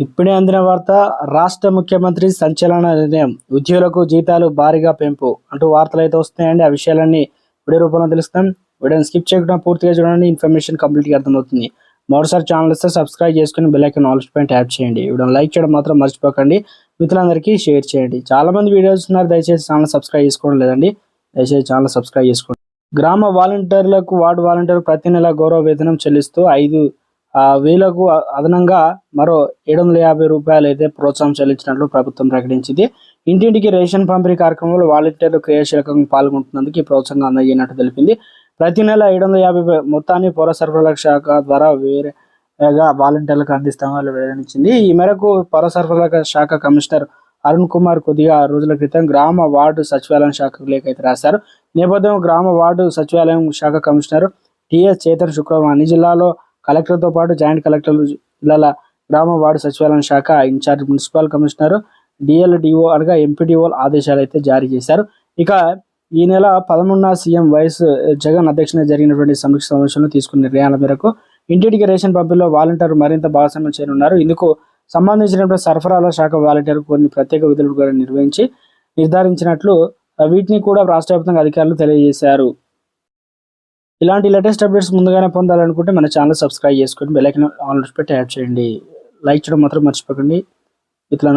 ఇప్పుడే అందిన వార్త. రాష్ట్ర ముఖ్యమంత్రి సంచలన నిర్ణయం, ఉద్యోగులకు జీతాలు భారీగా పెంపు అంటూ వార్తలు అయితే వస్తున్నాయండి. ఆ విషయాలన్నీ వీడియో రూపంలో తెలుస్తాం. వీడియోని స్కిప్ చేయకుండా పూర్తిగా చూడండి, ఇన్ఫర్మేషన్ కంప్లీట్గా అర్థమవుతుంది. మరోసారి ఛానల్ ఇస్తే సబ్స్క్రైబ్ చేసుకుని బెల్ ఐకాన్ ఆల్ పైన ట్యాప్ చేయండి. వీడియోని లైక్ చేయడం మాత్రం మర్చిపోకండి, మిత్రులందరికీ షేర్ చేయండి. చాలా మంది వీడియోస్ ఉన్నారు, దయచేసి ఛానల్ సబ్స్క్రైబ్ చేసుకోవడం లేదండి, దయచేసి ఛానల్ సబ్స్క్రైబ్ చేసుకోండి. గ్రామ వాలంటీర్లకు, వార్డు వాలంటీర్లకు ప్రతి నెల గౌరవ వేతనం చెల్లిస్తూ 5,000కు అదనంగా మరో 750 రూపాయలు అయితే ప్రోత్సాహం చెల్లించినట్లు ప్రభుత్వం ప్రకటించింది. ఇంటింటికి రేషన్ పంపిణీ కార్యక్రమంలో వాలంటీర్లు క్రియాశీలకంగా పాల్గొంటున్నందుకు ఈ ప్రోత్సాహం అందజేయనట్టు తెలిపింది. ప్రతి నెల 750 మొత్తాన్ని పౌర సరఫరాల శాఖ ద్వారా వేరేగా వాలంటీర్లకు అందిస్తామని వెల్లడించింది. ఈ మేరకు పౌర సరఫరాల శాఖ కమిషనర్ అరుణ్ కుమార్ కొద్దిగా రోజుల క్రితం గ్రామ వార్డు సచివాలయం శాఖకు లేఖ అయితే రాశారు. నేపథ్యం గ్రామ వార్డు సచివాలయం శాఖ కమిషనర్ టిఎస్ చేతన్ శుక్రవారం అన్ని జిల్లాలో కలెక్టర్తో పాటు జాయింట్ కలెక్టర్లు, జిల్లాల గ్రామ వార్డు సచివాలయం శాఖ ఇన్ఛార్జ్ మున్సిపల్ కమిషనర్, డిఎల్డిఓ అనగా ఎంపీడీఓ ఆదేశాలు అయితే జారీ చేశారు. ఇక ఈ నెల 11న సీఎం వైఎస్ జగన్ అధ్యక్షతన జరిగినటువంటి సమీక్ష సమావేశంలో తీసుకున్న నిర్ణయాల మేరకు ఇంటింటికి రేషన్ పంపిణీలో వాలంటీర్లు మరింత భాగస్వామ్యం చేయనున్నారు. ఇందుకు సంబంధించినటువంటి సరఫరాల శాఖ వాలంటీర్లు కొన్ని ప్రత్యేక విధులు కూడా నిర్ధారించినట్లు వీటిని కూడా రాష్ట్ర వ్యాప్తంగా అధికారులు తెలియజేశారు. ఇలాంటి లేటెస్ట్ అప్డేట్స్ ముందుగానే పొందాలనుకుంటే మన ఛానల్ సబ్స్క్రైబ్ చేసుకొని బెల్ ఐకాన్ ఆల్ పై ట్యాప్ చేయండి. లైక్ చేయడం మాత్రం మర్చిపోకండి. ఇట్లా